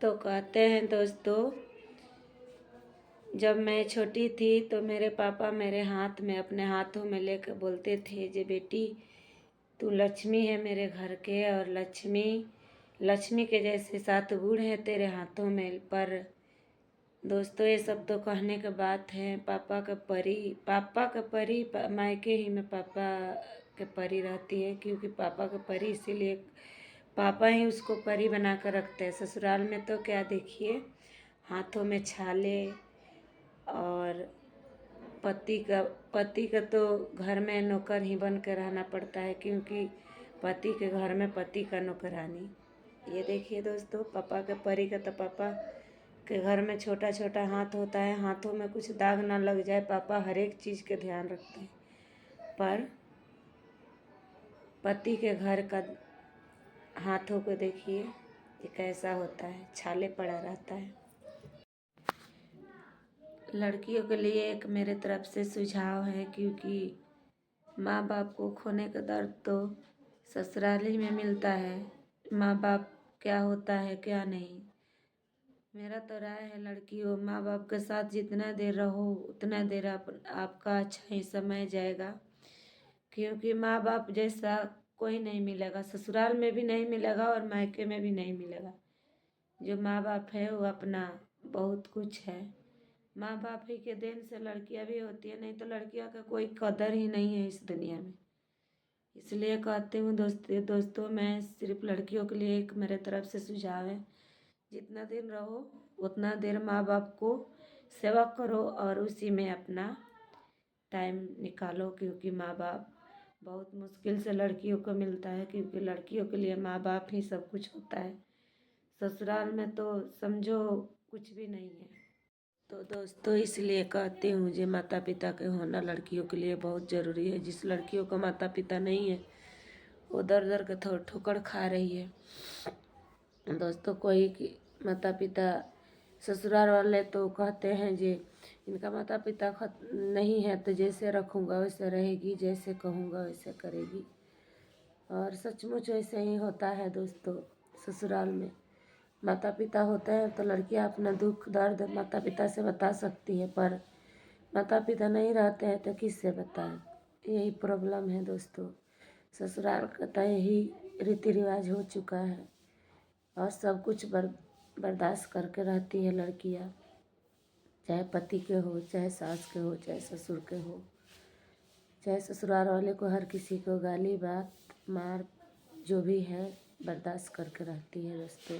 तो कहते हैं दोस्तों, जब मैं छोटी थी तो मेरे पापा मेरे हाथ में अपने हाथों में लेकर बोलते थे जे बेटी तू लक्ष्मी है मेरे घर के, और लक्ष्मी के जैसे 7 गुण है तेरे हाथों में। पर दोस्तों ये सब तो कहने के बात है। पापा का परी मायके ही में पापा के परी रहती है, क्योंकि पापा का परी इसीलिए पापा ही उसको परी बना कर रखते हैं। ससुराल में तो क्या देखिए, हाथों में छाले, और पति का तो घर में नौकर ही बन कर रहना पड़ता है, क्योंकि पति के घर में पति का नौकरानी। ये देखिए दोस्तों, पापा के परी का तो पापा के घर में छोटा छोटा हाथ होता है, हाथों में कुछ दाग ना लग जाए, पापा हर एक चीज़ के ध्यान रखते हैं। पर पति के घर का हाथों को देखिए ये कैसा होता है, छाले पड़ा रहता है। लड़कियों के लिए एक मेरे तरफ से सुझाव है, क्योंकि माँ बाप को खोने का दर्द तो ससुराल ही में मिलता है। माँ बाप क्या होता है क्या नहीं, मेरा तो राय है लड़कियों, माँ बाप के साथ जितना देर रहो उतना देर आपका अच्छा ही समय जाएगा, क्योंकि माँ बाप जैसा कोई नहीं मिलेगा, ससुराल में भी नहीं मिलेगा और मायके में भी नहीं मिलेगा। जो माँ बाप है वो अपना बहुत कुछ है। माँ बाप ही के देन से लड़कियां भी होती है, नहीं तो लड़कियों का कोई कदर ही नहीं है इस दुनिया में। इसलिए कहती हूँ दोस्तों मैं सिर्फ लड़कियों के लिए एक मेरे तरफ से सुझाव है, जितना दिन रहो उतना देर माँ बाप को सेवा करो और उसी में अपना टाइम निकालो, क्योंकि माँ बाप बहुत मुश्किल से लड़कियों को मिलता है, क्योंकि लड़कियों के लिए माँ बाप ही सब कुछ होता है। ससुराल में तो समझो कुछ भी नहीं है। तो दोस्तों इसलिए कहती हूँ जे माता पिता के होना लड़कियों के लिए बहुत ज़रूरी है। जिस लड़कियों का माता पिता नहीं है वो दर दर के ठोकर खा रही है। दोस्तों कोई माता पिता ससुराल वाले तो कहते हैं जे इनका माता पिता नहीं है तो जैसे रखूँगा वैसे रहेगी, जैसे कहूँगा वैसे करेगी। और सचमुच ऐसे ही होता है दोस्तों। ससुराल में माता पिता होते हैं तो लड़कियां अपना दुख दर्द माता पिता से बता सकती है, पर माता पिता नहीं रहते हैं तो किससे बताएं। यही प्रॉब्लम है दोस्तों। ससुराल का तो यही रीति रिवाज हो चुका है, और सब कुछ बर्दाश्त करके रहती है लड़कियां, चाहे पति के हो, चाहे सास के हो, चाहे ससुर के हो, चाहे ससुराल वाले को, हर किसी को गाली बात मार जो भी है बर्दाश्त करके रहती है दोस्तों।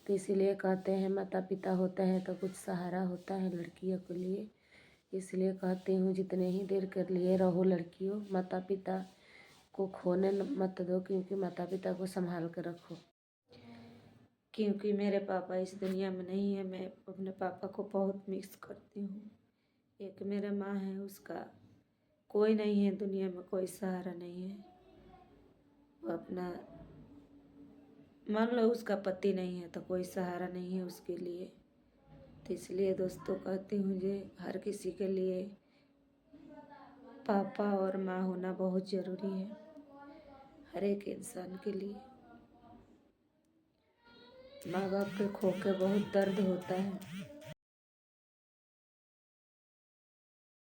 तो इसीलिए कहते हैं माता पिता होते हैं तो कुछ सहारा होता है लड़कियों के लिए। इसलिए कहती हूँ जितने ही देर कर लिए रहो लड़कियों, माता पिता को खोने मत दो, क्योंकि माता पिता को संभाल कर रखो। क्योंकि मेरे पापा इस दुनिया में नहीं है, मैं अपने पापा को बहुत मिस करती हूँ। एक मेरे माँ है, उसका कोई नहीं है दुनिया में, कोई सहारा नहीं है। वो अपना मान लो उसका पति नहीं है तो कोई सहारा नहीं है उसके लिए। तो इसलिए दोस्तों कहती हूँ जे हर किसी के लिए पापा और माँ होना बहुत ज़रूरी है, हर एक इंसान के लिए। माँ बाप के खो के बहुत दर्द होता है।